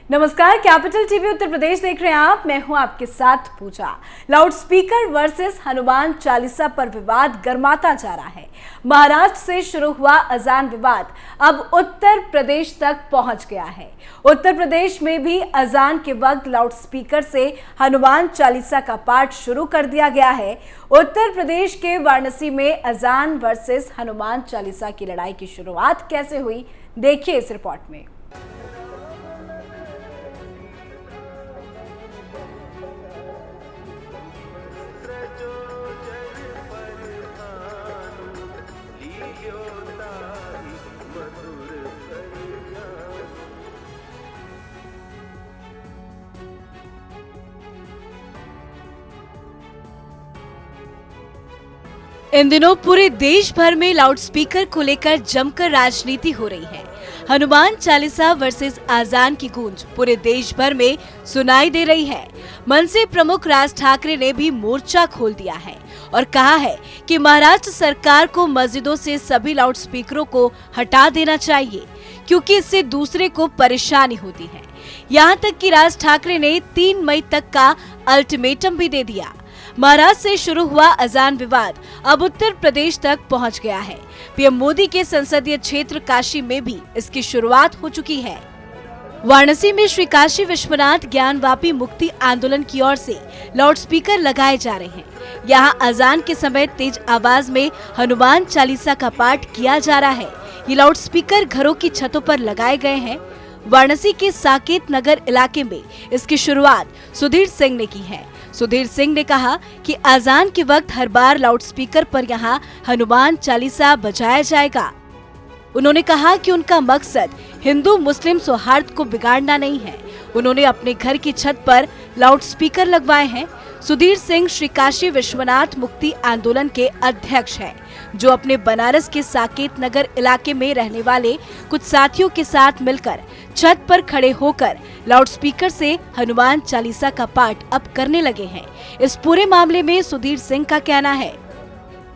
नमस्कार, capital TV Uttar Pradesh देख रहे हैं आप। मैं हूं आपके साथ Puja. Loudspeaker versus Hanuman Chalisa पर विवाद गर्माता जा रहा है। महाराष्ट्र से शुरू हुआ अजान विवाद अब उत्तर प्रदेश तक पहुंच गया है। उत्तर प्रदेश में भी अजान के वक्त लाउड स्पीकर से हनुमान चालीसा का पाठ शुरू कर दिया गया है। उत्तर प्रदेश के वाराणसी में अजान वर्सेस हनुमान चालीसा की लड़ाई की शुरुआत कैसे हुई, देखिए इस रिपोर्ट में। इन दिनों पूरे देश भर में लाउडस्पीकर को लेकर जमकर राजनीति हो रही है। हनुमान चालीसा वर्सेस आजान की गूंज पूरे देश भर में सुनाई दे रही है। मनसे प्रमुख राज ठाकरे ने भी मोर्चा खोल दिया है और कहा है कि महाराष्ट्र सरकार को मस्जिदों से सभी लाउडस्पीकरों को हटा देना चाहिए, क्योंकि इससे दूसरे को परेशानी होती है। यहाँ तक कि राज ठाकरे ने 3 मई तक का अल्टीमेटम भी दे दिया। महाराष्ट्र से शुरू हुआ अजान विवाद अब उत्तर प्रदेश तक पहुंच गया है। पीएम मोदी के संसदीय क्षेत्र काशी में भी इसकी शुरुआत हो चुकी है। वाराणसी में श्री काशी विश्वनाथ ज्ञानवापी मुक्ति आंदोलन की ओर से लाउडस्पीकर लगाए जा रहे हैं। यहाँ अजान के समय तेज आवाज में हनुमान चालीसा का पाठ किया जा रहा है। ये लाउडस्पीकर घरों की छतों पर लगाए गए हैं। वाराणसी के साकेत नगर इलाके में इसकी शुरुआत सुधीर सिंह ने की है। सुधीर सिंह ने कहा कि अजान के वक्त हर बार लाउडस्पीकर पर यहाँ हनुमान चालीसा बजाया जाएगा। उन्होंने कहा कि उनका मकसद हिंदू मुस्लिम सौहार्द को बिगाड़ना नहीं है। उन्होंने अपने घर की छत पर लाउडस्पीकर लगवाए हैं। सुधीर सिंह श्री काशी विश्वनाथ मुक्ति आंदोलन के अध्यक्ष हैं, जो अपने बनारस के साकेत नगर इलाके में रहने वाले कुछ साथियों के साथ मिलकर छत पर खड़े होकर लाउडस्पीकर से हनुमान चालीसा का पाठ अब करने लगे हैं। इस पूरे मामले में सुधीर सिंह का कहना है,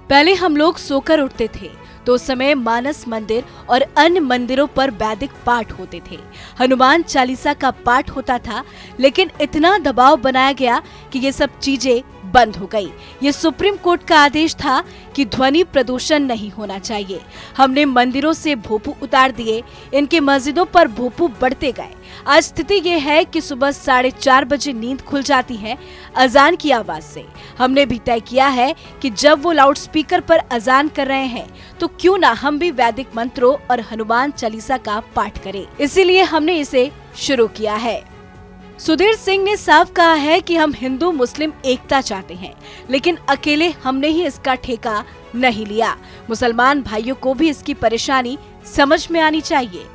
पहले हम लोग सोकर उठते थे तो उस समय मानस मंदिर और अन्य मंदिरों पर वैदिक पाठ होते थे, हनुमान चालीसा का पाठ होता था, लेकिन इतना दबाव बनाया गया कि ये सब चीजें बंद हो गई। ये सुप्रीम कोर्ट का आदेश था कि ध्वनि प्रदूषण नहीं होना चाहिए। हमने मंदिरों से भोपू उतार दिए, इनके मस्जिदों पर भोपू बढ़ते गए। आज स्थिति ये है कि सुबह 4:30 बजे नींद खुल जाती है अजान की आवाज से। हमने भी तय किया है कि जब वो लाउडस्पीकर पर अजान कर रहे हैं तो क्यों ना हम भी वैदिक मंत्रों और हनुमान चालीसा का पाठ करें, इसीलिए हमने इसे शुरू किया है। सुधीर सिंह ने साफ कहा है कि हम हिंदू मुस्लिम एकता चाहते हैं, लेकिन अकेले हमने ही इसका ठेका नहीं लिया। मुसलमान भाइयों को भी इसकी परेशानी समझ में आनी चाहिए।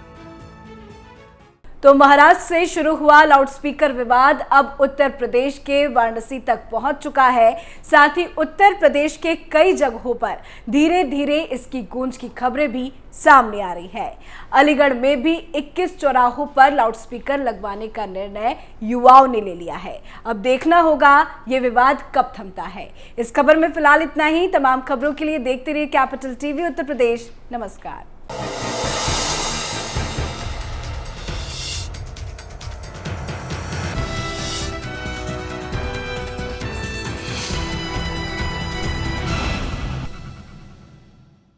तो महाराष्ट्र से शुरू हुआ लाउडस्पीकर विवाद अब उत्तर प्रदेश के वाराणसी तक पहुंच चुका है। साथ ही उत्तर प्रदेश के कई जगहों पर धीरे धीरे इसकी गूंज की खबरें भी सामने आ रही है। अलीगढ़ में भी 21 चौराहों पर लाउडस्पीकर लगवाने का निर्णय युवाओं ने ले लिया है। अब देखना होगा ये विवाद कब थमता है। इस खबर में फिलहाल इतना ही। तमाम खबरों के लिए देखते रहिए कैपिटल टीवी उत्तर प्रदेश। नमस्कार।